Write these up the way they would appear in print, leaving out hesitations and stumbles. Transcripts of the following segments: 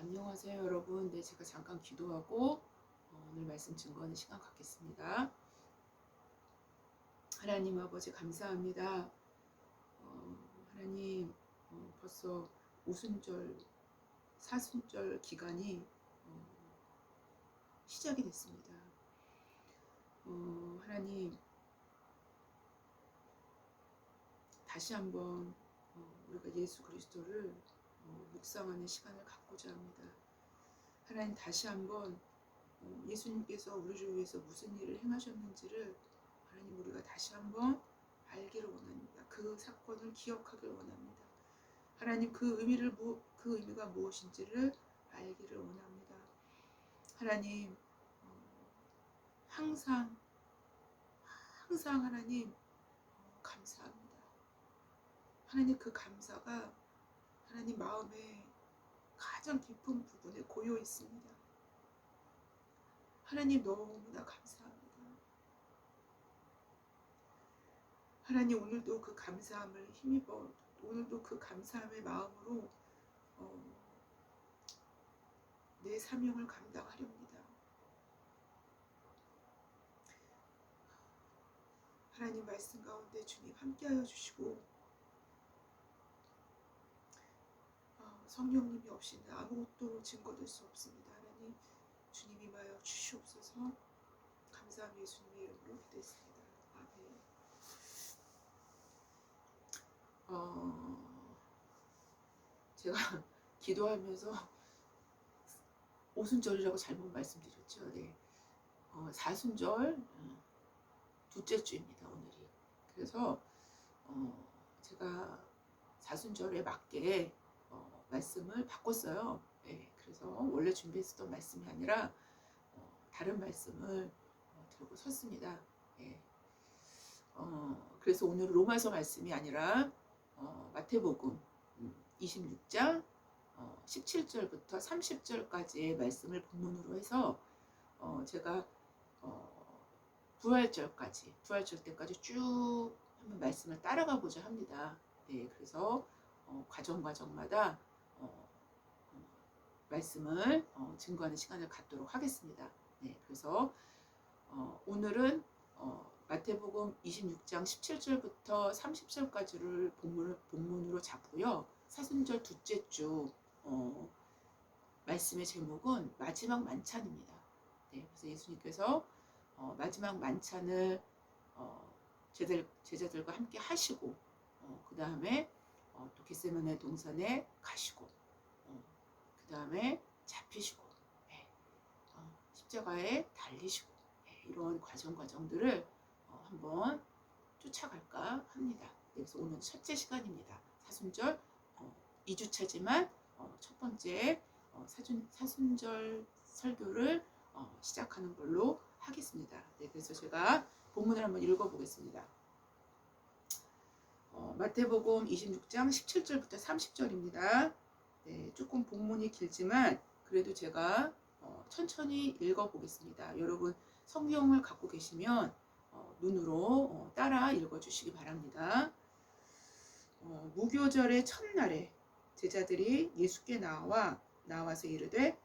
안녕하세요 여러분. 네, 제가 잠깐 기도하고 오늘 말씀 증거하는 시간 갖겠습니다. 하나님 아버지 감사합니다. 하나님, 벌써 오순절 사순절 기간이 시작이 됐습니다. 하나님, 다시 한번 우리가 예수 그리스도를 묵상하는 시간을 갖고자 합니다. 하나님, 다시 한번 예수님께서 우리를 위해서 무슨 일을 행하셨는지를 하나님, 우리가 다시 한번 알기를 원합니다. 그 사건을 기억하길 원합니다. 하나님, 그 의미가 무엇인지를 알기를 원합니다. 하나님, 항상 하나님, 감사합니다. 하나님, 그 감사가 하나님 마음의 가장 깊은 부분에 고여 있습니다. 하나님, 너무나 감사합니다. 하나님, 오늘도 그 감사함을 힘입어 오늘도 그 감사함의 마음으로 내 사명을 감당하렵니다. 하나님, 말씀 가운데 주님 함께하여 주시고 성령님이 없이는 아무것도 증거될 수 없습니다. 하나님, 주님 임하여 주시옵소서. 감사함 예수님의 이름으로 기도했습니다. 아멘. 제가 기도하면서 오순절이라고 잘못 말씀드렸죠. 네. 사순절 둘째 주입니다, 오늘이. 그래서 제가 사순절에 맞게 말씀을 바꿨어요. 네. 그래서 원래 준비했었던 말씀이 아니라 다른 말씀을 들고 섰습니다. 네. 그래서 오늘 로마서 말씀이 아니라 마태복음 26장 17절부터 30절까지의 말씀을 본문으로 해서 제가 부활절 때까지 쭉 한번 말씀을 따라가고자 합니다. 네, 그래서 과정마다 말씀을 증거하는 시간을 갖도록 하겠습니다. 네, 그래서 오늘은 마태복음 26장 17절부터 30절까지를 본문으로 잡고요. 사순절 둘째 주 말씀의 제목은 마지막 만찬입니다. 네, 그래서 예수님께서 마지막 만찬을 제자들과 함께 하시고 그 다음에 또 겟세마네 동산에 가시고 그 다음에 잡히시고 네, 십자가에 달리시고 네, 이런 과정들을 한번 쫓아갈까 합니다. 그래서 오늘 첫째 시간입니다. 사순절 2주차지만 첫 번째 사순절 설교를 시작하는 걸로 하겠습니다. 네, 그래서 제가 본문을 한번 읽어보겠습니다. 마태복음 26장 17절부터 30절입니다. 네, 조금 본문이 길지만 그래도 제가 천천히 읽어보겠습니다. 여러분 성경을 갖고 계시면 눈으로 따라 읽어주시기 바랍니다. 무교절의 첫날에 제자들이 예수께 나와서 이르되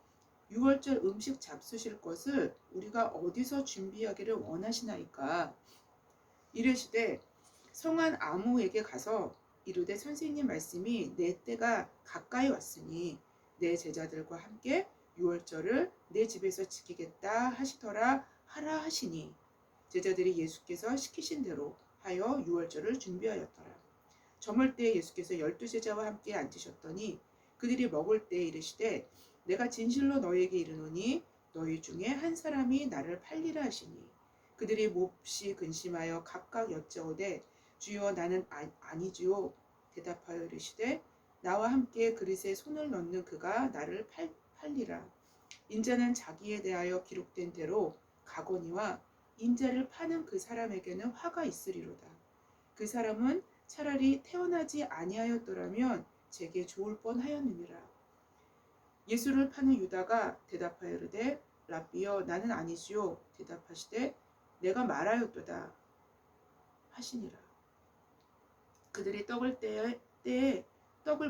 유월절 음식 잡수실 것을 우리가 어디서 준비하기를 원하시나이까. 이르시되 성한 아무에게 가서 이르되 선생님 말씀이 내 때가 가까이 왔으니 내 제자들과 함께 유월절을 내 집에서 지키겠다 하시더라 하라 하시니 제자들이 예수께서 시키신 대로 하여 유월절을 준비하였더라. 저물 때 예수께서 12제자와 함께 앉으셨더니 그들이 먹을 때에 이르시되 내가 진실로 너희에게 이르노니 너희 중에 한 사람이 나를 팔리라 하시니 그들이 몹시 근심하여 각각 여짜오되 주여 나는 아니지요. 대답하여 이르시되 나와 함께 그릇에 손을 넣는 그가 나를 팔리라. 인자는 자기에 대하여 기록된 대로 가거니와 인자를 파는 그 사람에게는 화가 있으리로다. 그 사람은 차라리 태어나지 아니하였더라면 제게 좋을 뻔하였느니라. 예수를 파는 유다가 대답하여 이르되 랍비여 나는 아니지요. 대답하시되 내가 말하였도다 하시니라. 그들이 떡을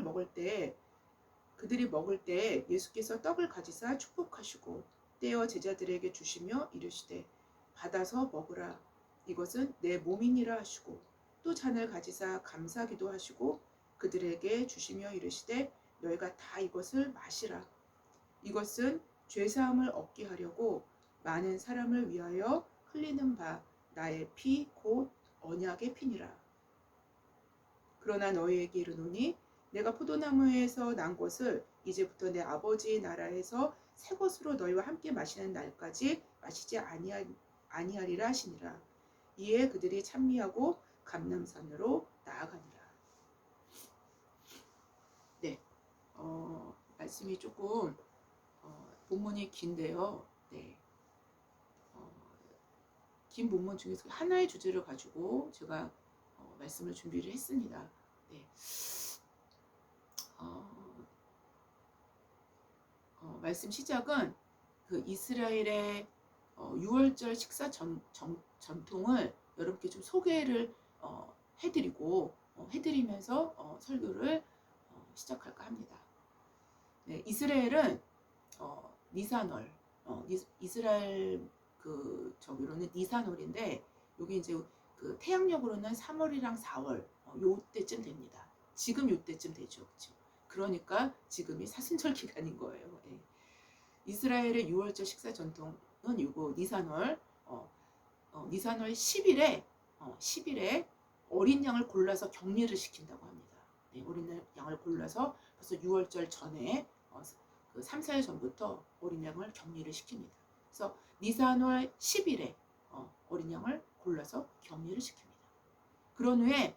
먹을 때에 그들이 먹을 때 예수께서 떡을 가지사 축복하시고 떼어 제자들에게 주시며 이르시되 받아서 먹으라 이것은 내 몸이니라 하시고 또 잔을 가지사 감사기도 하시고 그들에게 주시며 이르시되 너희가 다 이것을 마시라 이것은 죄사함을 얻게 하려고 많은 사람을 위하여 흘리는 바 나의 피 곧 언약의 피니라. 그러나 너희에게 이르노니 내가 포도나무에서 난 것을 이제부터 내 아버지의 나라에서 새 것으로 너희와 함께 마시는 날까지 마시지 아니하리라 하시니라. 이에 그들이 찬미하고 감람산으로 나아가니라. 네, 말씀이 조금 본문이 긴데요. 네, 긴 본문 중에서 하나의 주제를 가지고 제가 말씀을 준비를 했습니다. 네. 말씀 시작은 그 이스라엘의 6월절 식사 전통을 여러분께 좀 소개를 해드리면서 설교를 시작할까 합니다. 네, 이스라엘은 니산월, 이스라엘 저기로는 니산월인데 여기 이제 그 태양력으로는 3월이랑 4월 요때쯤 됩니다. 지금 요때쯤 되죠, 그렇죠? 그러니까 지금이 사순절 기간인 거예요. 예. 이스라엘의 6월절 식사 전통은 요거 니산월 니산월 10일에 어린 양을 골라서 격리를 시킨다고 합니다. 네, 어린 양을 골라서 벌써 6월절 전에 그 3, 4일 전부터 어린 양을 격리를 시킵니다. 그래서 니산월 10일에 어린 양을 골라서 격리를 시킵니다. 그런 후에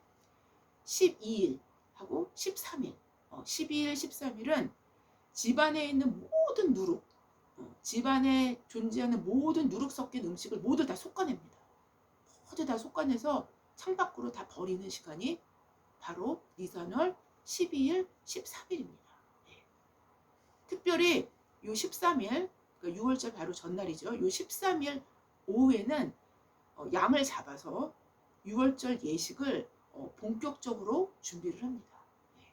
12일 하고 13일 12일, 13일은 집안에 있는 모든 누룩 집안에 존재하는 모든 누룩 섞인 음식을 모두 다 솎아냅니다. 모두 다 솎아내서 창밖으로 다 버리는 시간이 바로 니산월 12일, 13일입니다. 네. 특별히 요 13일, 그러니까 6월절 바로 전날이죠. 요 13일 오후에는 양을 잡아서 6월절 예식을 본격적으로 준비를 합니다. 네.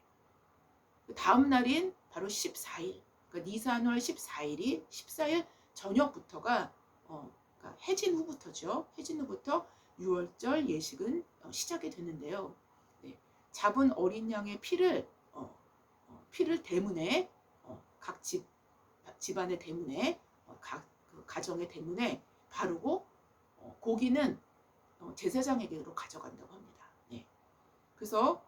다음 날인 바로 14일, 그러니까 니산월 14일이 14일 저녁부터가 그러니까 해진 후부터죠. 해진 후부터 6월절 예식은 시작이 되는데요. 네. 잡은 어린 양의 피를 대문에 각 집안의 대문에 각 가정의 대문에 바르고 고기는 제사장에게로 가져간다고 합니다. 네. 그래서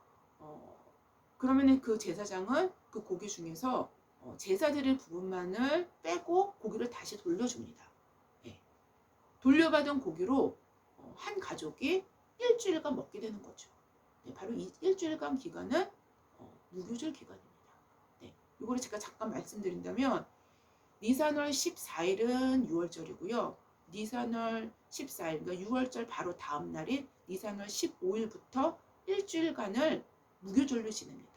그러면은 그 제사장은 그 고기 중에서 제사 드릴 부분만을 빼고 고기를 다시 돌려줍니다. 네. 돌려받은 고기로 한 가족이 일주일간 먹게 되는 거죠. 네, 바로 이 일주일간 기간은 무교절 기간입니다. 네, 이거를 제가 잠깐 말씀드린다면 니산월 14일은 6월절이고요. 니산월 14일, 그러니까 6월절 바로 다음 날인 니산월 15일부터 일주일간을 무교절로 지냅니다.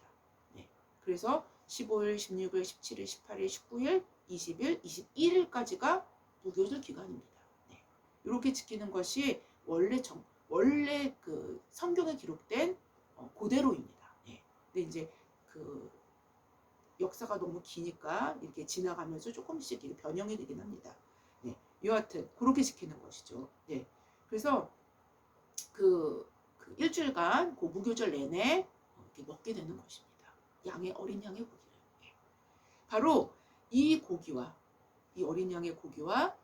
네, 그래서 15일, 16일, 17일, 18일, 19일, 20일, 21일까지가 무교절 기간입니다. 네, 이렇게 지키는 것이 원래 그 성경에 기록된 그대로입니다. 네, 근데 이제 그 역사가 너무 기니까 이렇게 지나가면서 조금씩 이렇게 변형이 되긴 합니다. 네, 여하튼 그렇게 지키는 것이죠. 네, 그래서 그 일주일간 그 무교절 내내 이렇게 먹게 되는 것입니다. 어린 양의 고기를. 네. 바로 이 어린 양의 고기와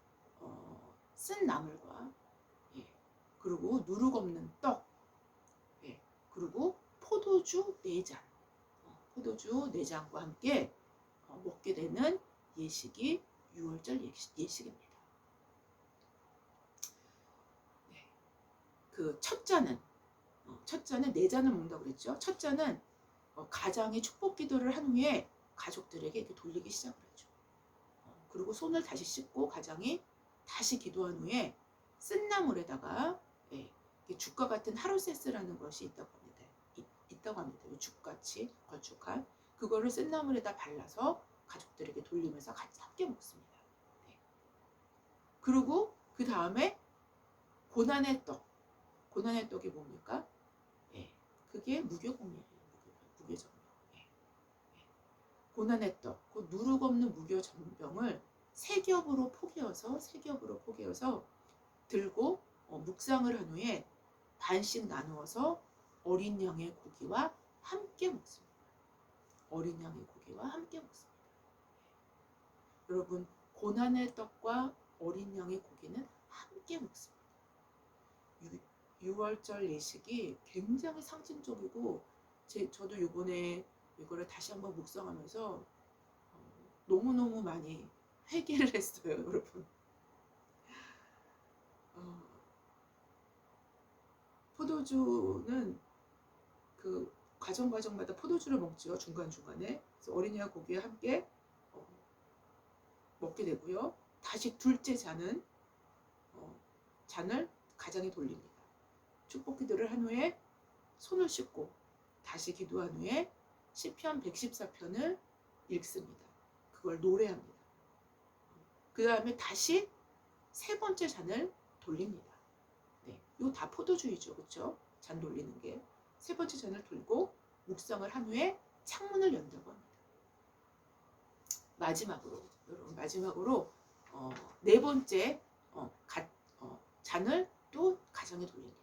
쓴 나물과 그리고 누룩 없는 떡, 그리고 포도주 4잔, 포도주 4잔과 함께 먹게 되는 예식이 6월절 예식입니다. 네. 그 첫 잔은 4잔을 먹는다고 그랬죠. 첫 잔은 가장이 축복 기도를 한 후에 가족들에게 이렇게 돌리기 시작을 하죠. 그리고 손을 다시 씻고 가장이 다시 기도한 후에 쓴 나물에다가 죽과 같은 하루세스라는 것이 있다고 합니다. 죽같이 걸쭉한 그거를 쓴 나물에다 발라서 가족들에게 돌리면서 같이 함께 먹습니다. 네. 그리고 그 다음에 고난의 떡이 뭡니까? 그게 무교공이에요. 무교절이요. 고난의 떡, 그 누룩 없는 무교 전병을 세 겹으로 포개어서 들고 묵상을 한 후에 반씩 나누어서 어린 양의 고기와 함께 먹습니다. 어린 양의 고기와 함께 먹습니다. 여러분, 고난의 떡과 어린 양의 고기는 함께 먹습니다. 6월절 예식이 굉장히 상징적이고 저도 이번에 이거를 다시 한번 묵상하면서 너무너무 많이 회개를 했어요, 여러분. 포도주는 그 과정마다 포도주를 먹죠, 중간중간에. 그래서 어린 양 고기와 함께 먹게 되고요. 다시 둘째 잔을 가장에 돌립니다. 축복 기도를 한 후에 손을 씻고 다시 기도한 후에 시편 114편을 읽습니다. 그걸 노래합니다. 그 다음에 다시 세 번째 잔을 돌립니다. 네, 이거 다 포도주의죠, 그렇죠? 잔 돌리는 게. 세 번째 잔을 돌고 묵상을 한 후에 창문을 연다고 합니다. 마지막으로 네 번째 잔을 또 가정에 돌립니다.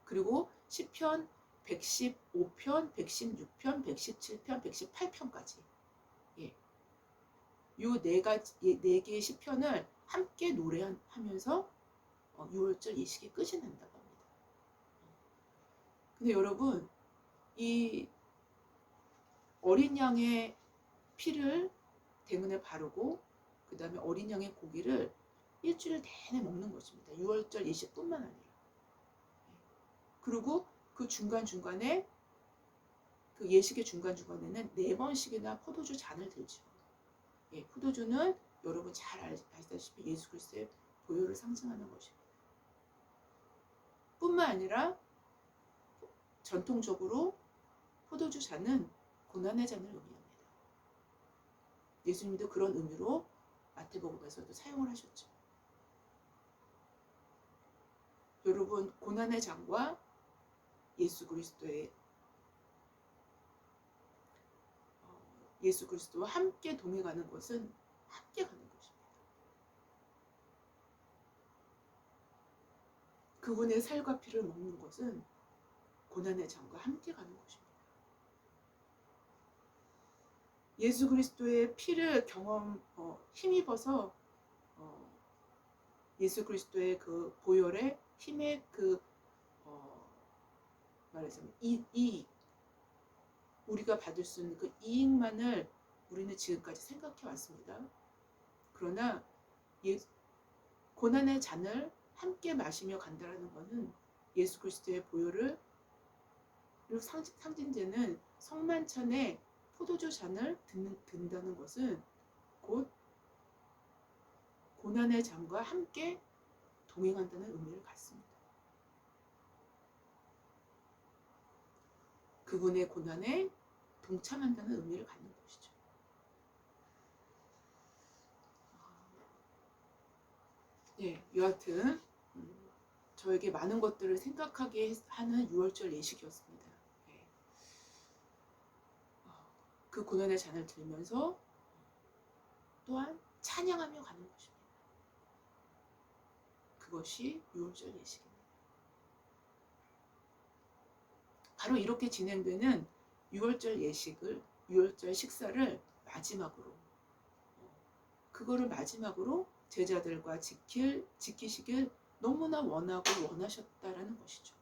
그리고 시편 115편, 116편, 117편, 118편까지 이 네 개의 시편을 함께 노래하면서 6월절 예식이 끝이 난다고 합니다. 근데 여러분, 이 어린 양의 피를 대문에 바르고 그 다음에 어린 양의 고기를 일주일 내내 먹는 것입니다. 6월절 예식뿐만 아니라. 그리고 그 중간중간에 그 예식의 중간중간에는 4번씩이나 포도주 잔을 들죠. 예, 포도주는 여러분 잘 아시다시피 예수 그리스도의 보혈을 상징하는 것입니다. 뿐만 아니라 전통적으로 포도주 잔은 고난의 잔을 의미합니다. 예수님도 그런 의미로 마태복음에서도 사용을 하셨죠. 여러분, 고난의 잔과 예수 그리스도와 함께 동행하는 것은 함께 가는 것입니다. 그분의 살과 피를 먹는 것은 고난의 잔과 함께 가는 것입니다. 예수 그리스도의 피를 힘입어서 예수 그리스도의 그 보혈의 힘의 말하자면 이익, 우리가 받을 수 있는 그 이익만을 우리는 지금까지 생각해 왔습니다. 그러나 고난의 잔을 함께 마시며 간다라는 것은 예수 그리스도의 보혈을 상징되는 성만찬의 포도주 잔을 든다는 것은 곧 고난의 잔과 함께 동행한다는 의미를 갖습니다. 그분의 고난에 동참한다는 의미를 갖는 것이죠. 네, 여하튼 저에게 많은 것들을 생각하게 하는 6월절 예식이었습니다. 네. 그 고난의 잔을 들면서 또한 찬양하며 가는 것입니다. 그것이 6월절 예식입니다. 바로 이렇게 진행되는 6월절 식사를 마지막으로 제자들과 지키시길 너무나 원하고 원하셨다라는 것이죠.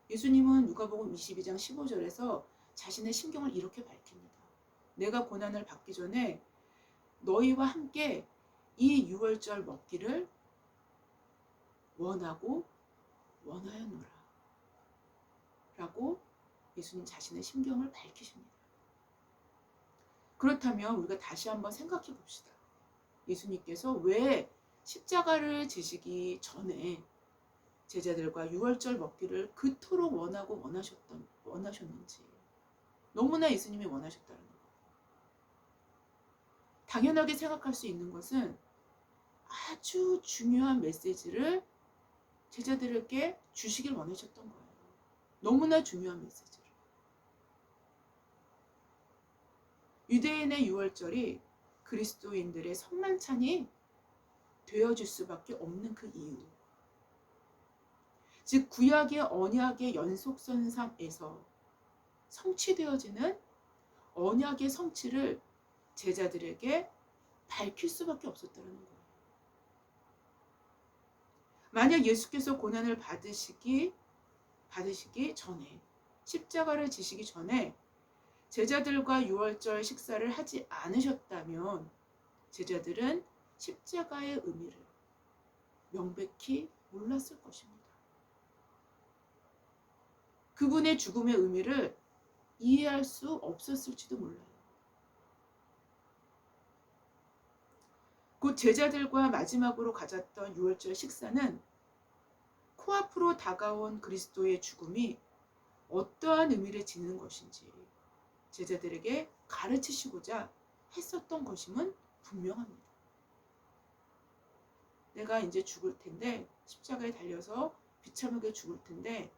예수님은 누가복음 22장 15절에서 자신의 심경을 이렇게 밝힙니다. 내가 고난을 받기 전에 너희와 함께 이 6월절 먹기를 원하고 원하였노라 라고 예수님 자신의 심경을 밝히십니다. 그렇다면 우리가 다시 한번 생각해 봅시다. 예수님께서 왜 십자가를 지시기 전에 제자들과 6월절 먹기를 그토록 원하고 원하셨는지, 너무나 예수님이 원하셨다는 거예요. 당연하게 생각할 수 있는 것은 아주 중요한 메시지를 제자들에게 주시길 원하셨던 거예요. 너무나 중요한 메시지를. 유대인의 유월절이 그리스도인들의 성만찬이 되어줄 수밖에 없는 그 이유. 즉 구약의 언약의 연속선상에서 성취되어지는 언약의 성취를 제자들에게 밝힐 수밖에 없었다는 거예요. 만약 예수께서 고난을 받으시기 전에, 십자가를 지시기 전에 제자들과 유월절 식사를 하지 않으셨다면 제자들은 십자가의 의미를 명백히 몰랐을 것입니다. 그분의 죽음의 의미를 이해할 수 없었을지도 몰라요. 곧 제자들과 마지막으로 가졌던 유월절 식사는 코앞으로 다가온 그리스도의 죽음이 어떠한 의미를 지니는 것인지 제자들에게 가르치시고자 했었던 것임은 분명합니다. 내가 이제 죽을 텐데, 십자가에 달려서 비참하게 죽을 텐데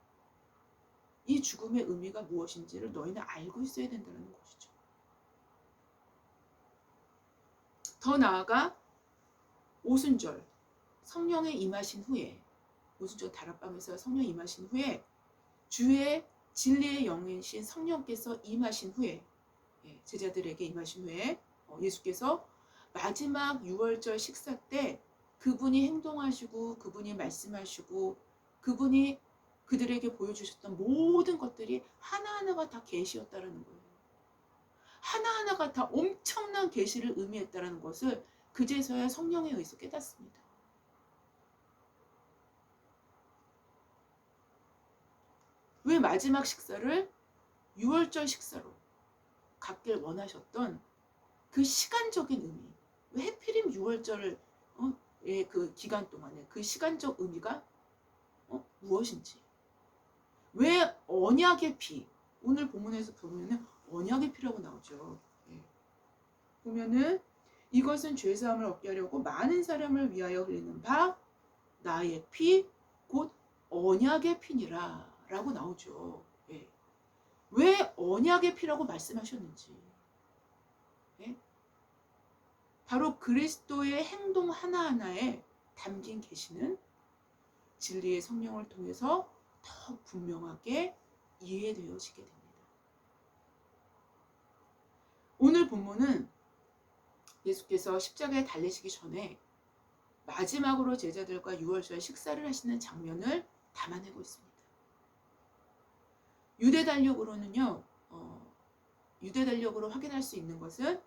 이 죽음의 의미가 무엇인지를 너희는 알고 있어야 된다는 것이죠. 더 나아가 오순절 성령의 임하신 후에, 오순절 다락방에서 성령 임하신 후에, 주의 진리의 영이신 성령께서 임하신 후에, 제자들에게 임하신 후에 예수께서 마지막 유월절 식사 때 그분이 행동하시고 그분이 말씀하시고 그분이 그들에게 보여주셨던 모든 것들이 하나하나가 다 계시였다라는 거예요. 하나하나가 다 엄청난 계시를 의미했다라는 것을 그제서야 성령에 의해서 깨닫습니다. 왜 마지막 식사를 유월절 식사로 갖길 원하셨던 그 시간적인 의미, 왜 해필이면 유월절을 그 기간 동안에 그 시간적 의미가 무엇인지, 왜 언약의 피, 오늘 본문에서 보면은 언약의 피라고 나오죠. 보면은 이것은 죄사함을 얻게 하려고 많은 사람을 위하여 흘리는 바 나의 피 곧 언약의 피니라 라고 나오죠. 왜 언약의 피라고 말씀하셨는지, 바로 그리스도의 행동 하나하나에 담긴 계시는 진리의 성령을 통해서 더 분명하게 이해되어지게 됩니다. 오늘 본문은 예수께서 십자가에 달리시기 전에 마지막으로 제자들과 유월절 식사를 하시는 장면을 담아내고 있습니다. 유대 달력으로는요, 유대 달력으로 확인할 수 있는 것은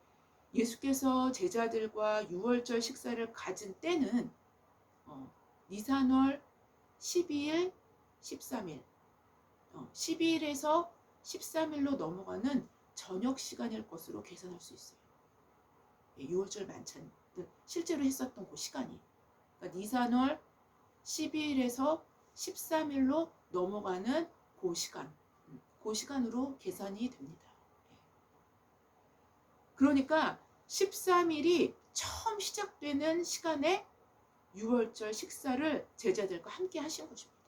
예수께서 제자들과 유월절 식사를 가진 때는 니산월 12일, 13일, 12일에서 13일로 넘어가는 저녁 시간일 것으로 계산할 수 있어요. 유월절 만찬, 실제로 했었던 그 시간이. 그러니까 니산월 12일에서 13일로 넘어가는 그 시간, 그 시간으로 계산이 됩니다. 그러니까 13일이 처음 시작되는 시간에 유월절 식사를 제자들과 함께 하신 것입니다.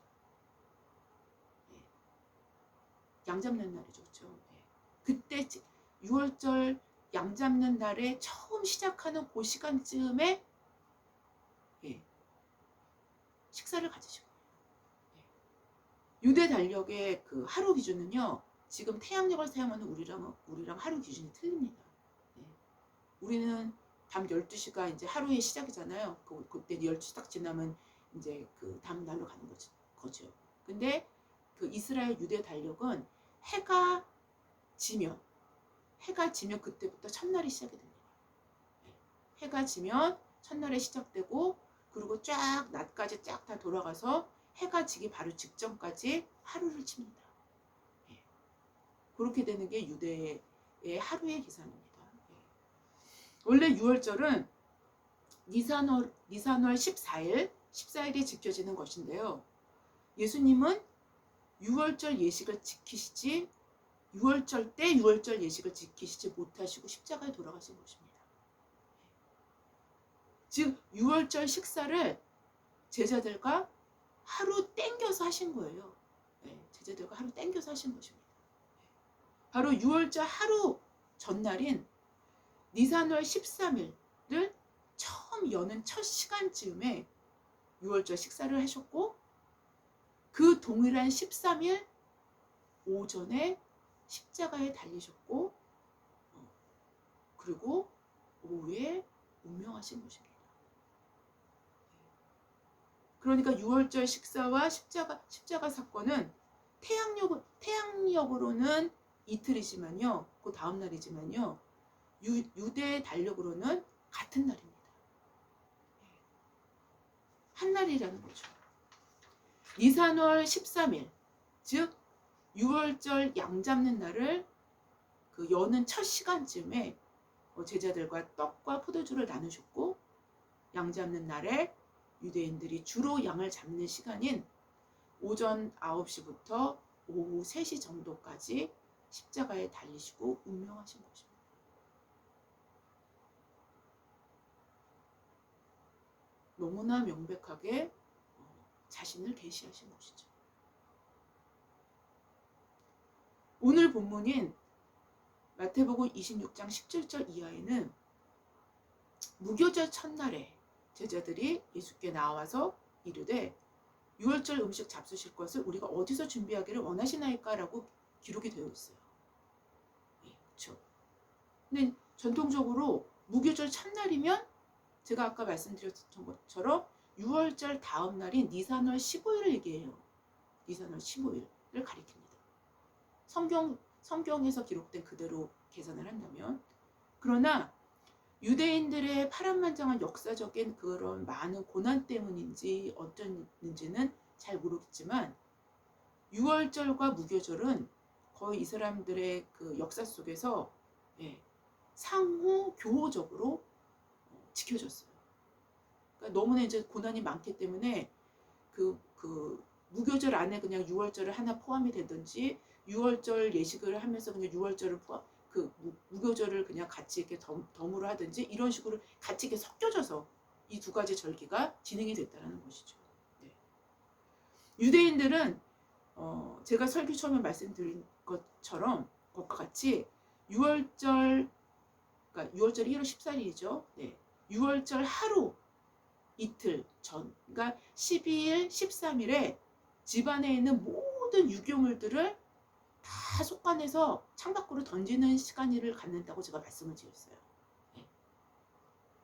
양 잡는 날이죠. 그렇죠? 그때 유월절 양 잡는 날에 처음 시작하는 그 시간쯤에 식사를 가지신 거예요. 유대 달력의 그 하루 기준은요, 지금 태양력을 사용하는 우리랑 하루 기준이 틀립니다. 우리는 밤 12시가 이제 하루의 시작이잖아요. 그때 12시 딱 지나면 이제 그 다음 날로 가는 거죠. 근데 그 이스라엘 유대 달력은 해가 지면 그때부터 첫날이 시작이 됩니다. 해가 지면 첫날에 시작되고, 그리고 쫙 낮까지 쫙 다 돌아가서 해가 지기 바로 직전까지 하루를 칩니다. 그렇게 되는 게 유대의 하루의 기산입니다. 원래 유월절은 니산월 14일이 지켜지는 것인데요. 예수님은 유월절 예식을 지키시지, 유월절 예식을 지키시지 못하시고 십자가에 돌아가신 것입니다. 즉 유월절 식사를 제자들과 하루 땡겨서 하신 거예요. 제자들과 하루 땡겨서 하신 것입니다. 바로 유월절 하루 전날인 니산월 13일을 처음 여는 첫 시간쯤에 유월절 식사를 하셨고, 그 동일한 13일 오전에 십자가에 달리셨고, 그리고 오후에 운명하신 것입니다. 그러니까 유월절 식사와 십자가 사건은 태양력으로는 이틀이지만요, 그 다음 날이지만요, 유대 달력으로는 같은 날입니다. 한 날이라는 거죠. 니산월 13일, 즉 유월절 양 잡는 날을 그 여는 첫 시간쯤에 제자들과 떡과 포도주를 나누셨고, 양 잡는 날에 유대인들이 주로 양을 잡는 시간인 오전 9시부터 오후 3시 정도까지 십자가에 달리시고 운명하신 것입니다. 너무나 명백하게 자신을 계시하신 것이죠. 오늘 본문인 마태복음 26장 17절 이하에는 무교절 첫날에 제자들이 예수께 나와서 이르되 유월절 음식 잡수실 것을 우리가 어디서 준비하기를 원하시나이까? 라고 기록이 되어 있어요. 그렇죠. 근데 전통적으로 무교절 첫날이면 제가 아까 말씀드렸던 것처럼 유월절 다음 날인 니산월 15일을 얘기해요. 니산월 15일을 가리킵니다. 성경에서 기록된 그대로 계산을 한다면. 그러나 유대인들의 파란만장한 역사적인 그런 많은 고난 때문인지 어쩐지는 잘 모르겠지만 유월절과 무교절은 거의 이 사람들의 그 역사 속에서 상호 교호적으로 지켜졌어요. 그러니까 너무나 이제 고난이 많기 때문에 그 무교절 안에 그냥 유월절을 하나 포함이 되든지 유월절 예식을 하면서 그냥 유월절을 무교절을 그냥 같이 이렇게 덤으로 하든지 이런 식으로 같이 이렇게 섞여져서 이 두 가지 절기가 진행이 됐다는 것이죠. 네. 유대인들은 제가 설교 처음에 말씀드린 것처럼 것과 같이 유월절, 그러니까 유월절이 1월 14일이죠. 네. 유월절 하루 이틀 전, 그러니까 12일, 13일에 집안에 있는 모든 유교물들을 다 속간해서 창밖으로 던지는 시간을 갖는다고 제가 말씀을 드렸어요.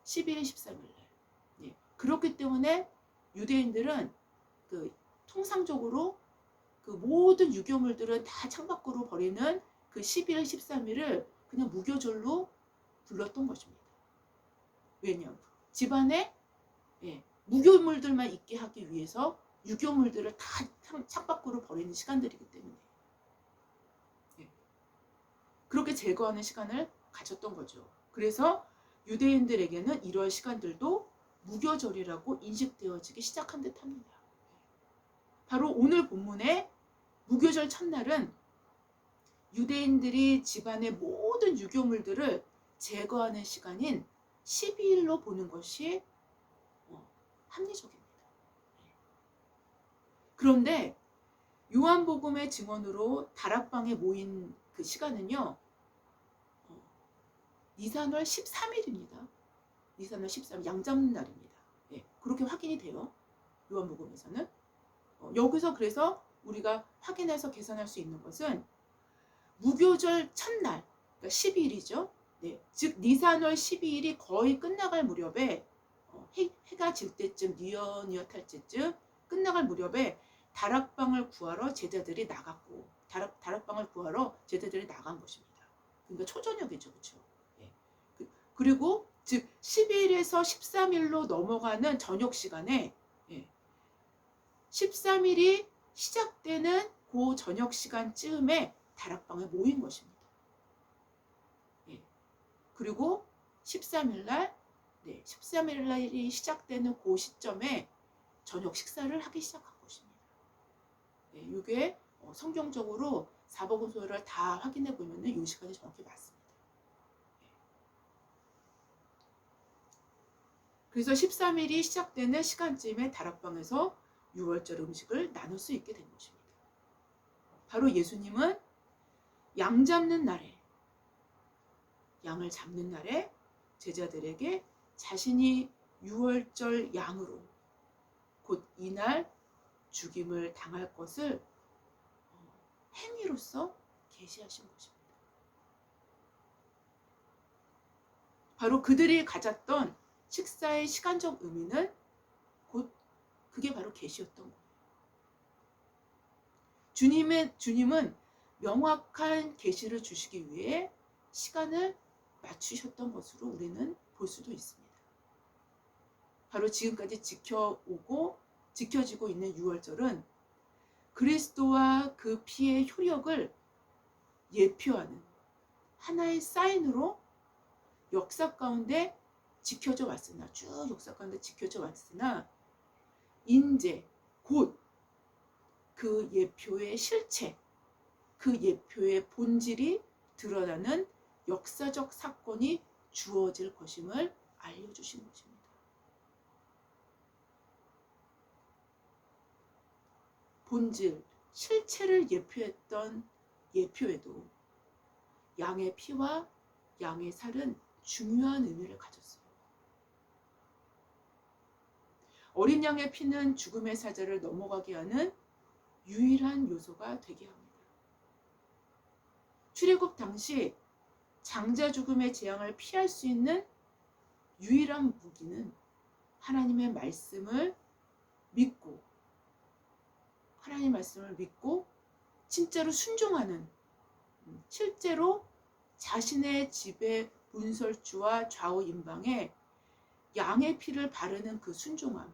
12일, 13일. 그렇기 때문에 유대인들은 통상적으로 그 모든 유교물들은 다 창밖으로 버리는 그 12일, 13일을 그냥 무교절로 불렀던 것입니다. 왜냐하면 집안에 무교물들만 있게 하기 위해서 유교물들을 다 창밖으로 버리는 시간들이기 때문에 그렇게 제거하는 시간을 가졌던 거죠. 그래서 유대인들에게는 이러한 시간들도 무교절이라고 인식되어지기 시작한 듯합니다. 바로 오늘 본문의 무교절 첫날은 유대인들이 집안의 모든 유교물들을 제거하는 시간인 12일로 보는 것이 합리적입니다. 그런데 요한복음의 증언으로 다락방에 모인 그 시간은요, 니산월 13일입니다. 니산월 13일 양 잡는 날입니다. 그렇게 확인이 돼요. 요한복음에서는. 여기서 그래서 우리가 확인해서 계산할 수 있는 것은 무교절 첫날, 그러니까 12일이죠. 즉 니산월 12일이 거의 끝나갈 무렵에 해가 질 때쯤 뉘엿뉘엿할 때쯤 끝나갈 무렵에 다락방을 구하러 제자들이 나갔고 다락방을 구하러 제자들이 나간 것입니다. 그러니까 초저녁이죠. 그렇죠? 그리고 즉 12일에서 13일로 넘어가는 저녁 시간에 13일이 시작되는 그 저녁 시간쯤에 다락방에 모인 것입니다. 그리고 13일 날이 시작되는 그 시점에 저녁 식사를 하기 시작한 것입니다. 이게 성경적으로 사복음서를 다 확인해 보면 이 시간이 정확히 맞습니다. 그래서 13일이 시작되는 시간쯤에 다락방에서 유월절 음식을 나눌 수 있게 된 것입니다. 바로 예수님은 양을 잡는 날에 제자들에게 자신이 유월절 양으로 곧 이날 죽임을 당할 것을 행위로서 계시하신 것입니다. 바로 그들이 가졌던 식사의 시간적 의미는 곧 그게 바로 계시였던 거예요. 주님은 명확한 계시를 주시기 위해 시간을 맞추셨던 것으로 우리는 볼 수도 있습니다. 바로 지금까지 지켜지고 있는 유월절은 그리스도와 그 피의 효력을 예표하는 하나의 사인으로 역사 가운데 지켜져 왔으나 이제 곧 그 예표의 실체, 그 예표의 본질이 드러나는 역사적 사건이 주어질 것임을 알려주신 것입니다. 본질, 실체를 예표했던 예표에도 양의 피와 양의 살은 중요한 의미를 가졌어요. 어린 양의 피는 죽음의 사자를 넘어가게 하는 유일한 요소가 되게 합니다. 출애굽 당시 장자 죽음의 재앙을 피할 수 있는 유일한 무기는 하나님의 말씀을 믿고 진짜로 순종하는, 실제로 자신의 집의 문설주와 좌우 임방에 양의 피를 바르는 그 순종함,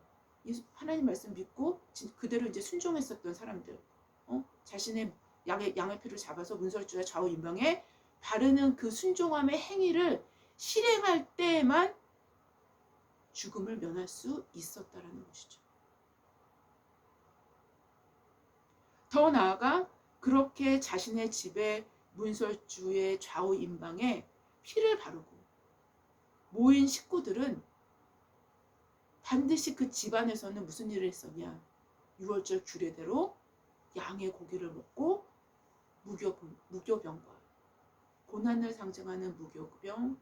하나님 말씀 믿고 그대로 이제 순종했었던 사람들, 자신의 양의 피를 잡아서 문설주와 좌우 임방에 바르는 그 순종함의 행위를 실행할 때에만 죽음을 면할 수 있었다라는 것이죠. 더 나아가 그렇게 자신의 집의 문설주의 좌우 임방에 피를 바르고 모인 식구들은 반드시 그 집안에서는 무슨 일을 했었냐? 유월절 규례대로 양의 고기를 먹고 무교병과 고난을 상징하는 무교병,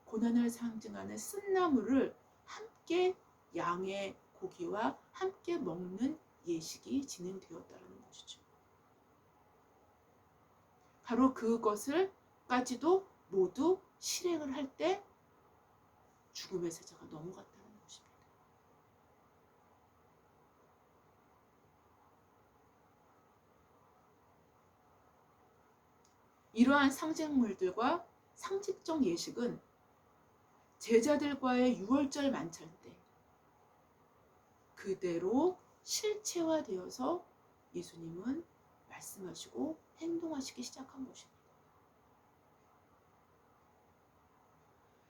고난을 상징하는 쓴나물을 함께 양의 고기와 함께 먹는 예식이 진행되었다는 것이죠. 바로 그것을까지도 모두 실행을 할 때 죽음의 사자가 넘어갔다는 것입니다. 이러한 상징물들과 상식적 예식은 제자들과의 유월절 만찬 때 그대로 실체화되어서 예수님은 말씀하시고 행동하시기 시작한 것입니다.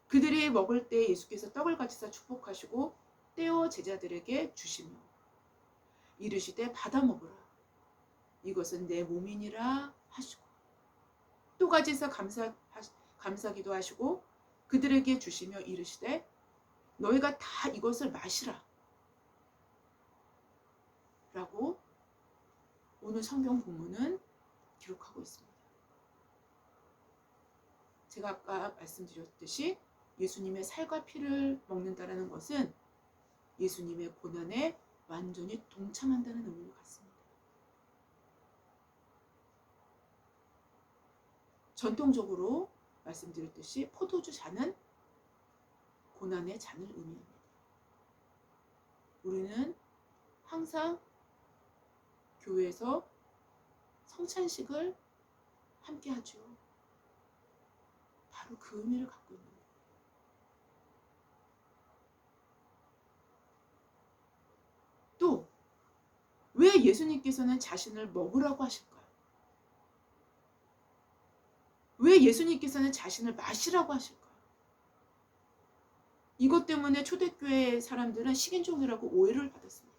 그들이 먹을 때 예수께서 떡을 가지사 축복하시고 떼어 제자들에게 주시며 이르시되 받아 먹으라, 이것은 내 몸이니라 하시고 또 가지사 감사기도 하시고 그들에게 주시며 이르시되 너희가 다 이것을 마시라 라고 오늘 성경 본문은 기록하고 있습니다. 제가 아까 말씀드렸듯이 예수님의 살과 피를 먹는다는 것은 예수님의 고난에 완전히 동참한다는 의미를 갖습니다. 전통적으로 말씀드렸듯이 포도주 잔은 고난의 잔을 의미합니다. 우리는 항상 교회에서 성찬식을 함께 하죠. 바로 그 의미를 갖고 있는 거예요. 또 왜 예수님께서는 자신을 먹으라고 하실까요? 왜 예수님께서는 자신을 마시라고 하실까요? 이것 때문에 초대교회 사람들은 식인종이라고 오해를 받았습니다.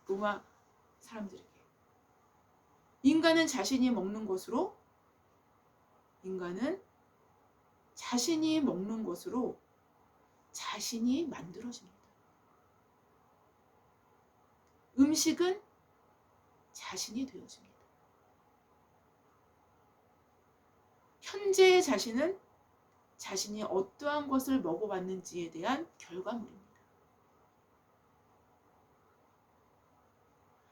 로마 사람들에게. 인간은 자신이 먹는 것으로 자신이 만들어집니다. 음식은 자신이 되어집니다. 현재의 자신은 자신이 어떠한 것을 먹어봤는지에 대한 결과물입니다.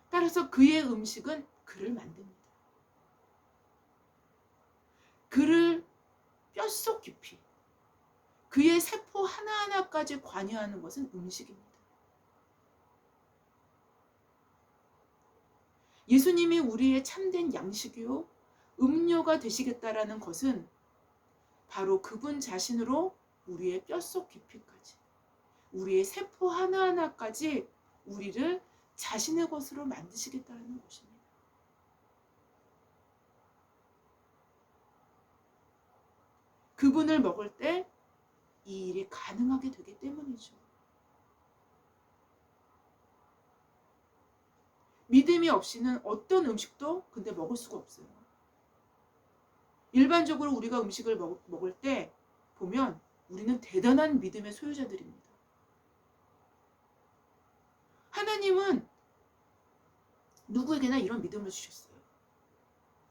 따라서 그의 음식은 그를 만듭니다. 그를 뼛속 깊이, 그의 세포 하나하나까지 관여하는 것은 음식입니다. 예수님이 우리의 참된 양식이요 음료가 되시겠다라는 것은 바로 그분 자신으로 우리의 뼛속 깊이까지, 우리의 세포 하나하나까지 우리를 자신의 것으로 만드시겠다는 것입니다. 그분을 먹을 때 이 일이 가능하게 되기 때문이죠. 믿음이 없이는 어떤 음식도 근데 먹을 수가 없어요. 일반적으로 우리가 음식을 먹을 때 보면 우리는 대단한 믿음의 소유자들입니다. 하나님은 누구에게나 이런 믿음을 주셨어요.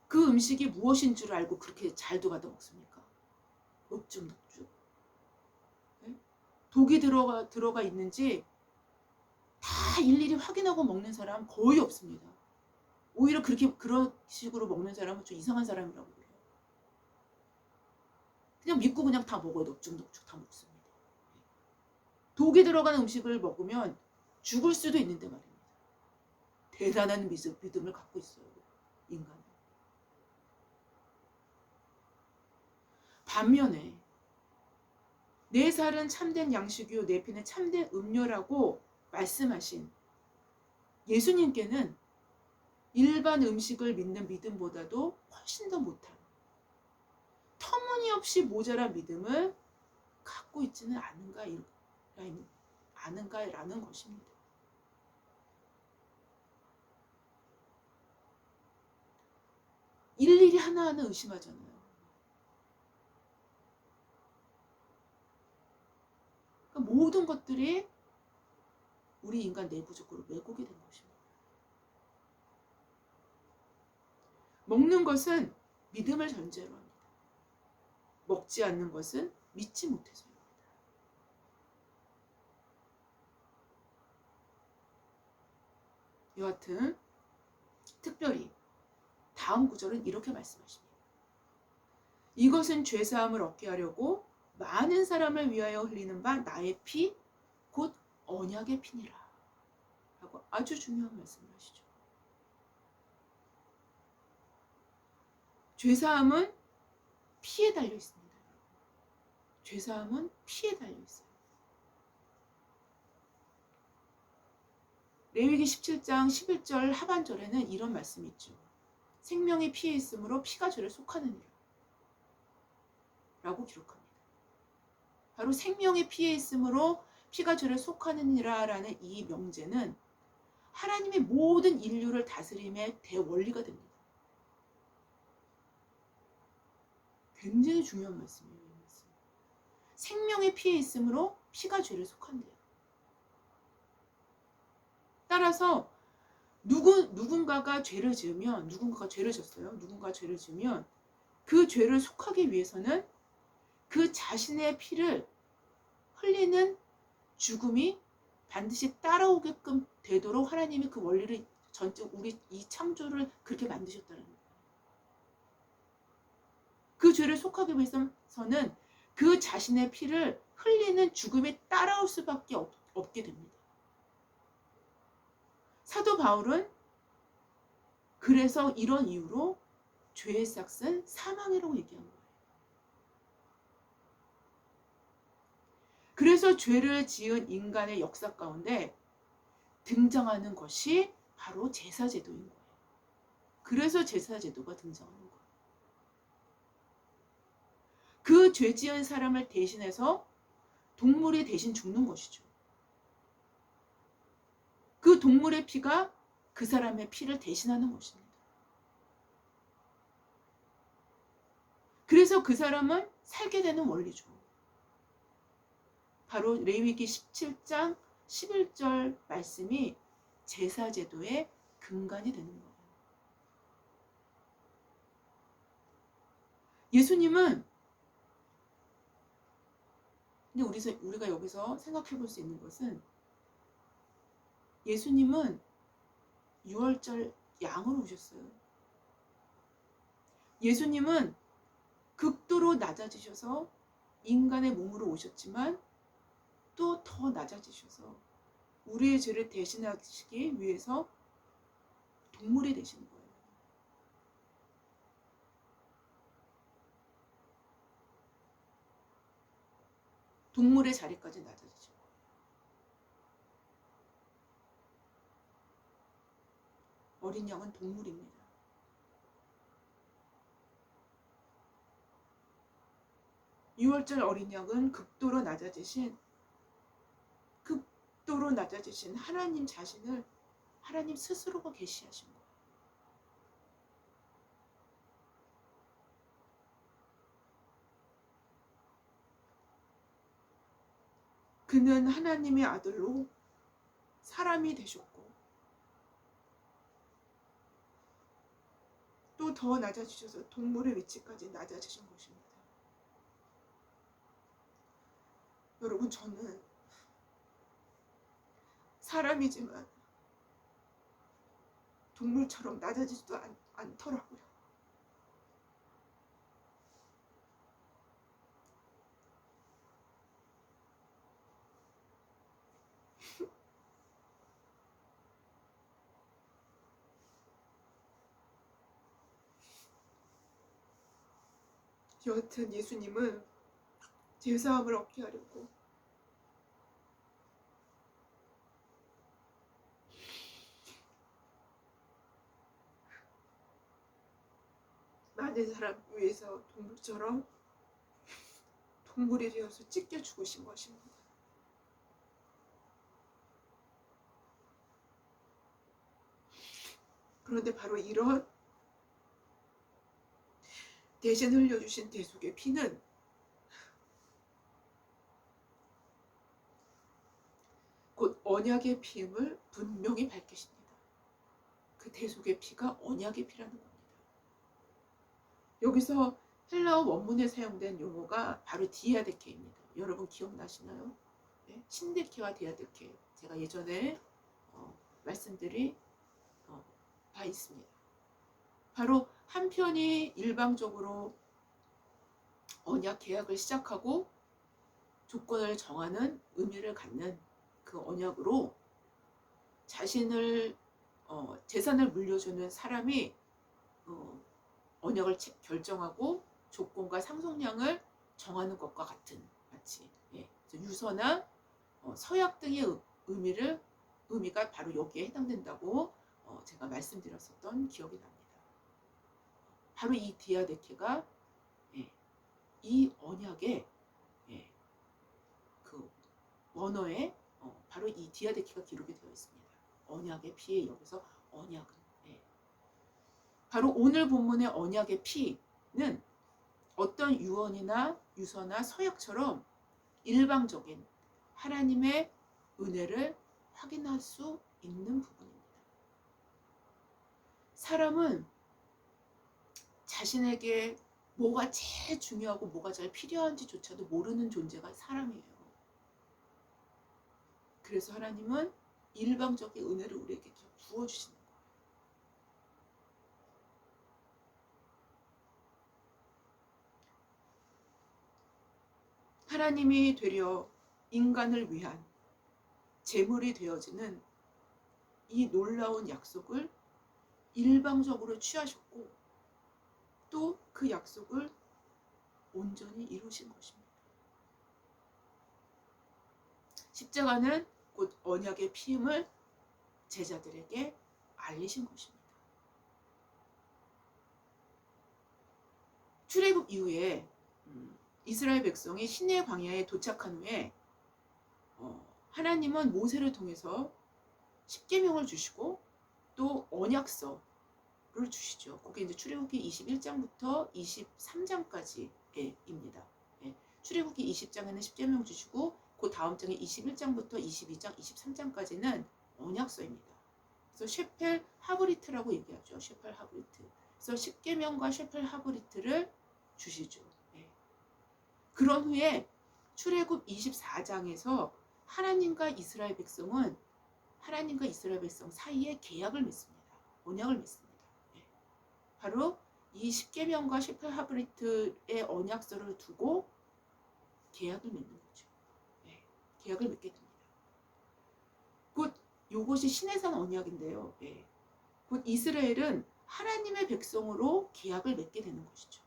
그 음식이 무엇인 줄 알고 그렇게 잘도 받아 먹습니까? 넙죽넙죽. 네? 독이 들어가 있는지 다 일일이 확인하고 먹는 사람 거의 없습니다. 오히려 그런 식으로 먹는 사람은 좀 이상한 사람이라고 그래요. 그냥 믿고 그냥 다 먹어요. 넙죽넙죽 다 먹습니다. 독이 들어간 음식을 먹으면 죽을 수도 있는데 말입니다. 대단한 믿음을 갖고 있어요. 인간은. 반면에 내 살은 참된 양식이요 내 피는 참된 음료라고 말씀하신 예수님께는 일반 음식을 믿는 믿음보다도 훨씬 더 못한, 터무니없이 모자란 믿음을 갖고 있지는 않은가라는 것입니다. 일일이 하나하나 의심하잖아요. 그러니까 모든 것들이 우리 인간 내부적으로 왜곡이 된 것입니다. 먹는 것은 믿음을 전제로 합니다. 먹지 않는 것은 믿지 못해서입니다. 여하튼 특별히 다음 구절은 이렇게 말씀하십니다. 이것은 죄사함을 얻게 하려고 많은 사람을 위하여 흘리는 바 나의 피 곧 언약의 피니라 라고 아주 중요한 말씀을 하시죠. 죄사함은 피에 달려 있습니다. 죄사함은 피에 달려 있어요. 레위기 17장 11절 하반절에는 이런 말씀이 있죠. 생명이 피에 있으므로 피가 죄를 속하느니라 라고 기록합니다. 바로 생명의 피에 있으므로 피가 죄를 속하느니라 라는 이 명제는 하나님의 모든 인류를 다스림의 대원리가 됩니다. 굉장히 중요한 말씀이에요. 이 말씀. 생명의 피에 있으므로 피가 죄를 속한대요. 따라서 누군가가 죄를 지으면, 누군가가 죄를 졌어요. 누군가가 죄를 지으면 그 죄를 속하기 위해서는 그 자신의 피를 흘리는 죽음이 반드시 따라오게끔 되도록 하나님이 그 원리를 우리 이 창조를 그렇게 만드셨다는 거예요. 그 죄를 속하기 위해서는 그 자신의 피를 흘리는 죽음이 따라올 수밖에 없게 됩니다. 사도 바울은 그래서 이런 이유로 죄의 삭은 사망이라고 얘기한 거예요. 그래서 죄를 지은 인간의 역사 가운데 등장하는 것이 바로 제사제도인 거예요. 그래서 제사제도가 등장하는 거예요. 그 죄 지은 사람을 대신해서 동물이 대신 죽는 것이죠. 그 동물의 피가 그 사람의 피를 대신하는 것입니다. 그래서 그 사람은 살게 되는 원리죠. 바로 레위기 17장 11절 말씀이 제사제도의 근간이 되는 거예요. 예수님은 근데 우리가 여기서 생각해 볼 수 있는 것은 예수님은 6월절 양으로 오셨어요. 예수님은 극도로 낮아지셔서 인간의 몸으로 오셨지만 또 더 낮아지셔서 우리의 죄를 대신하시기 위해서 동물이 되신 거예요. 동물의 자리까지 낮아지죠. 어린 양은 동물입니다. 유월절 어린 양은 극도로 낮아지신 하나님 자신을 하나님 스스로가 계시하신 거예요. 그는 하나님의 아들로 사람이 되셨고 또 더 낮아지셔서 동물의 위치까지 낮아지신 것입니다. 여러분, 저는 사람이지만 동물처럼 낮아지지도 않더라고요. 여하튼 예수님은 제사함을 얻게 하려고 많은 사람 위해서 동물이 되어서 찢겨 죽으신 것입니다. 그런데 바로 이런 대신 흘려주신 대속의 피는 곧 언약의 피임을 분명히 밝히십니다. 그 대속의 피가 언약의 피라는 겁니다. 여기서 헬라어 원문에 사용된 용어가 바로 디아데케입니다. 여러분 기억나시나요? 네? 신데케와 디아데케, 제가 예전에 말씀드린 바 있습니다. 바로 한편이 일방적으로 언약 계약을 시작하고 조건을 정하는 의미를 갖는 그 언약으로 자신을 재산을 물려주는 사람이 언약을 결정하고 조건과 상속량을 정하는 것과 마치 유서나 서약 등의 의미가 바로 여기에 해당된다고 제가 말씀드렸었던 기억이 납니다. 바로 이 디아데케가 이 언약의 그 원어에 바로 이 디아데케가 기록이 되어 있습니다. 언약의 피에 여기서 언약은 바로 오늘 본문의 언약의 피는 어떤 유언이나 유서나 서약처럼 일방적인 하나님의 은혜를 확인할 수 있는 부분입니다. 사람은 자신에게 뭐가 제일 중요하고 뭐가 제일 필요한지조차도 모르는 존재가 사람이에요. 그래서 하나님은 일방적인 은혜를 우리에게 부어주시는 거예요. 하나님이 되려 인간을 위한 제물이 되어지는 이 놀라운 약속을 일방적으로 취하셨고 또 그 약속을 온전히 이루신 것입니다. 십자가는 곧 언약의 피임을 제자들에게 알리신 것입니다. 출애굽 이후에 이스라엘 백성이 시내 광야에 도착한 후에 하나님은 모세를 통해서 십계명을 주시고 또 언약서를 주시죠. 그게 이제 출애굽기 21장부터 23장까지입니다. 출애굽기 20장에는 십계명 주시고 그 다음 장에 21장부터 22장, 23장까지는 언약서입니다. 그래서 셰펠 하브리트라고 얘기하죠. 셰펠 하브리트. 그래서 십계명과 셰펠 하브리트를 주시죠. 그런 후에 출애굽 24장에서 하나님과 이스라엘 백성 사이에 계약을 맺습니다. 언약을 맺습니다. 네. 바로 이 십계명과 십회 하브리트의 언약서를 두고 계약을 맺는 거죠. 네. 계약을 맺게 됩니다. 곧 요것이 시내산 언약인데요. 네. 곧 이스라엘은 하나님의 백성으로 계약을 맺게 되는 것이죠.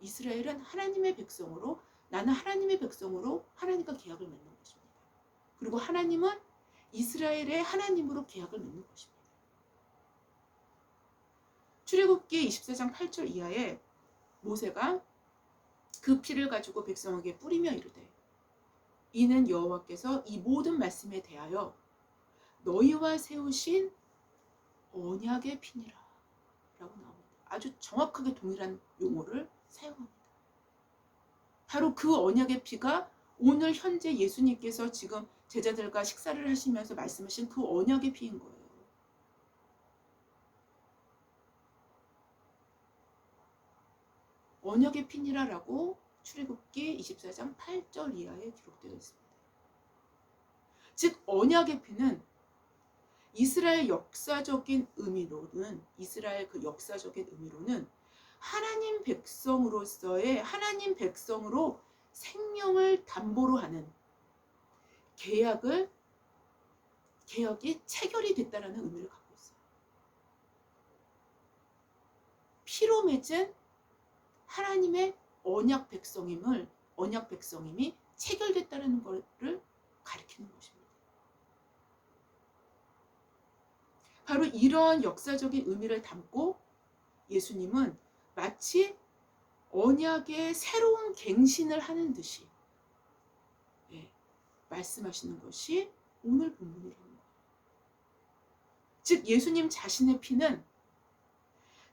이스라엘은 하나님의 백성으로, 나는 하나님의 백성으로 하나님과 계약을 맺는 것입니다. 그리고 하나님은 이스라엘의 하나님으로 계약을 맺는 것입니다. 출애굽기 24장 8절 이하에 모세가 그 피를 가지고 백성에게 뿌리며 이르되 이는 여호와께서 이 모든 말씀에 대하여 너희와 세우신 언약의 피니라 라고 나옵니다. 아주 정확하게 동일한 용어를 사용합니다. 바로 그 언약의 피가 오늘 현재 예수님께서 지금 제자들과 식사를 하시면서 말씀하신 그 언약의 피인 거예요. 언약의 피니라라고 출애굽기 24장 8절 이하에 기록되어 있습니다. 즉 언약의 피는 이스라엘 역사적인 의미로는 하나님 백성으로 생명을 담보로 하는 계약이 체결이 됐다라는 의미를 갖고 있어요. 피로 맺은 하나님의 언약 백성임이 체결됐다는 것을 가리키는 것입니다. 바로 이런 역사적인 의미를 담고 예수님은 마치 언약의 새로운 갱신을 하는 듯이 말씀하시는 것이 오늘 본문이라는 거예요. 즉 예수님 자신의 피는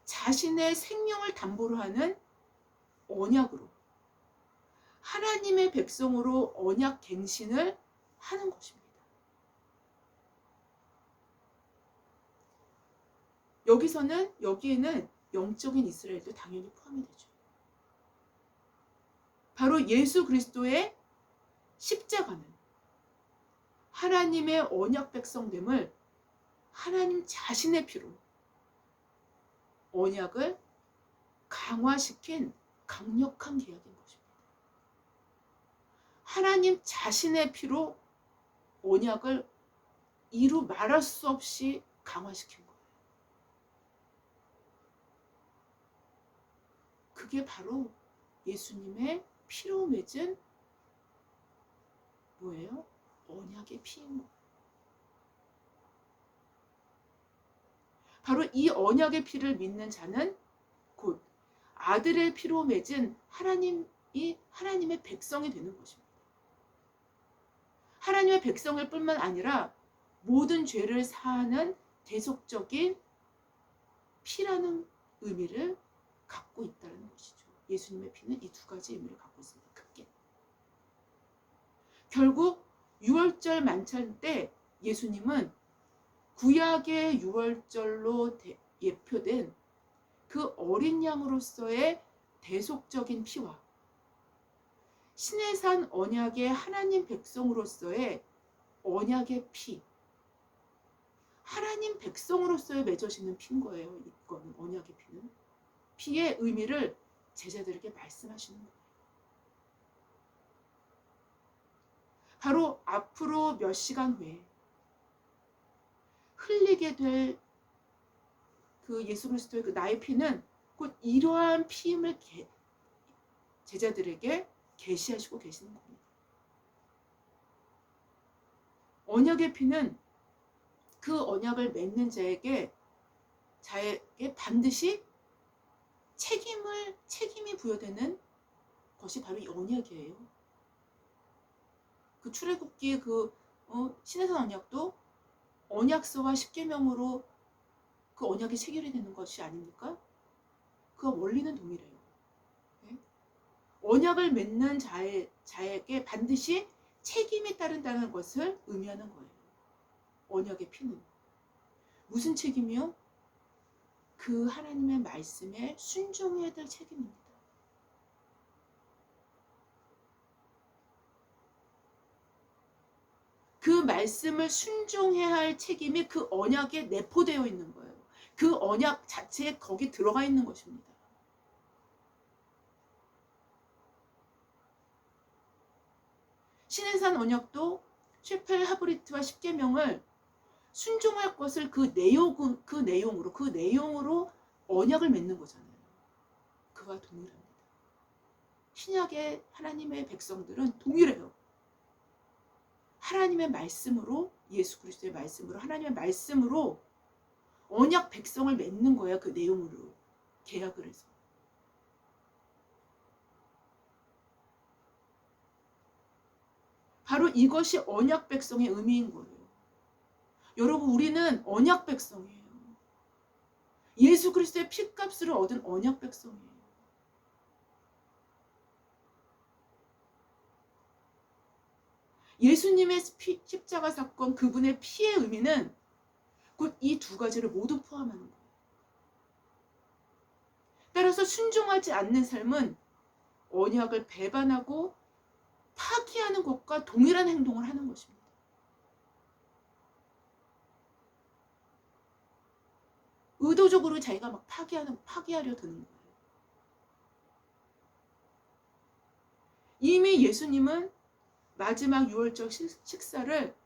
자신의 생명을 담보로 하는 언약으로 하나님의 백성으로 언약 갱신을 하는 것입니다. 여기에는 영적인 이스라엘도 당연히 포함이 되죠. 바로 예수 그리스도의 십자가는 하나님의 언약 백성됨을 하나님 자신의 피로 언약을 강화시킨 강력한 계약인 것입니다. 하나님 자신의 피로 언약을 이루 말할 수 없이 강화시킨 거예요. 그게 바로 예수님의 피로 맺은 뭐예요? 언약의 피인 거예요. 바로 이 언약의 피를 믿는 자는 곧 아들의 피로 맺은 하나님의 백성이 되는 것입니다. 하나님의 백성일 뿐만 아니라 모든 죄를 사하는 대속적인 피라는 의미를 갖고 있다는 것이죠. 예수님의 피는 이 두 가지 의미를 갖고 있습니다. 크게. 결국 유월절 만찬 때 예수님은 구약의 유월절로 예표된 그 어린 양으로서의 대속적인 피와 시내산 언약의 하나님 백성으로서의 언약의 피, 하나님 백성으로서의 맺어지는 피인 거예요. 이거는 언약의 피는. 피의 의미를 제자들에게 말씀하시는 거예요. 바로 앞으로 몇 시간 후에 흘리게 될 그 예수 그리스도의 그 나의 피는 곧 이러한 피임을 제자들에게 계시하시고 계시는 겁니다. 언약의 피는 그 언약을 맺는 자에게 반드시 책임이 부여되는 것이 바로 이 언약이에요. 그 출애굽기 시내산 언약도 언약서와 십계명으로 그 언약이 체결이 되는 것이 아닙니까? 그 원리는 동일해요. 네? 언약을 맺는 자에게 반드시 책임이 따른다는 것을 의미하는 거예요. 언약의 피는. 무슨 책임이요? 그 하나님의 말씀에 순종해야 될 책임입니다. 그 말씀을 순종해야 할 책임이 그 언약에 내포되어 있는 거예요. 그 언약 자체에 거기 들어가 있는 것입니다. 신해산 언약도 셰펠 하브리트와 십계명을 순종할 것을 그 내용으로 언약을 맺는 거잖아요. 그와 동일합니다. 신약의 하나님의 백성들은 동일해요. 하나님의 말씀으로, 예수 그리스도의 말씀으로, 하나님의 말씀으로 언약 백성을 맺는 거예요. 그 내용으로 계약을 해서. 바로 이것이 언약 백성의 의미인 거예요. 여러분, 우리는 언약 백성이에요. 예수 그리스도의 피값으로 얻은 언약 백성이에요. 예수님의 십자가 사건, 그분의 피의 의미는 곧 이 두 가지를 모두 포함하는 거예요. 따라서 순종하지 않는 삶은 언약을 배반하고 파기하는 것과 동일한 행동을 하는 것입니다. 의도적으로 자기가 막 파기하려 드는 거예요. 이미 예수님은 마지막 유월절 식사를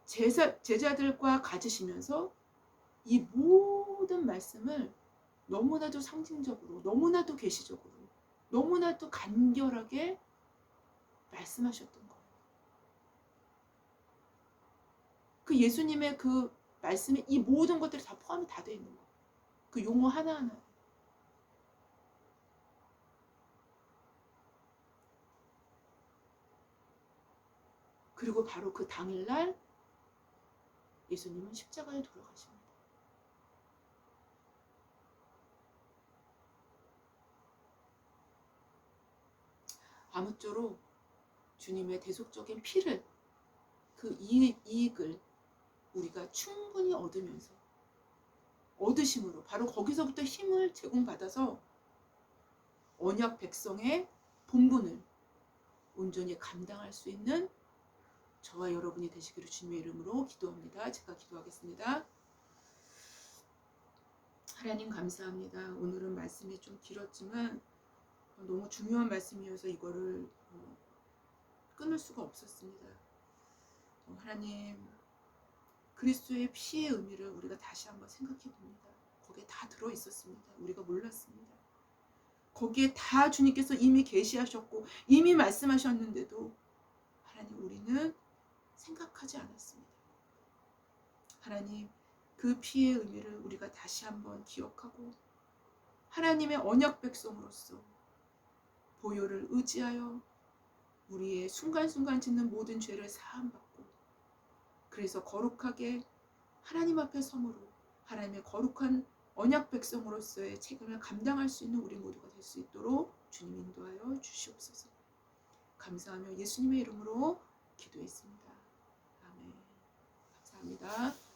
제자들과 가지시면서 이 모든 말씀을 너무나도 상징적으로, 너무나도 계시적으로, 너무나도 간결하게 말씀하셨던 거예요. 그 예수님의 그 말씀에 이 모든 것들이 다 포함이 다 되어 있는 거예요. 그 용어 하나하나. 그리고 바로 그 당일날 예수님은 십자가에 돌아가십니다. 아무쪼록 주님의 대속적인 피를, 그 이익을 우리가 충분히 얻으심으로 바로 거기서부터 힘을 제공받아서 언약 백성의 본분을 온전히 감당할 수 있는 저와 여러분이 되시기를 주님의 이름으로 기도합니다. 제가 기도하겠습니다. 하나님 감사합니다. 오늘은 말씀이 좀 길었지만 너무 중요한 말씀이어서 이거를 끊을 수가 없었습니다. 하나님, 그리스도의 피의 의미를 우리가 다시 한번 생각해 봅니다. 거기에 다 들어있었습니다. 우리가 몰랐습니다. 거기에 다 주님께서 이미 계시하셨고 이미 말씀하셨는데도 하나님, 우리는 생각하지 않았습니다. 하나님, 그 피의 의미를 우리가 다시 한번 기억하고 하나님의 언약 백성으로서 보혈을 의지하여 우리의 순간순간 짓는 모든 죄를 사함받고 그래서 거룩하게 하나님 앞에 섬으로 하나님의 거룩한 언약 백성으로서의 책임을 감당할 수 있는 우리 모두가 될 수 있도록 주님 인도하여 주시옵소서. 감사하며 예수님의 이름으로 기도했습니다. 아멘. 감사합니다.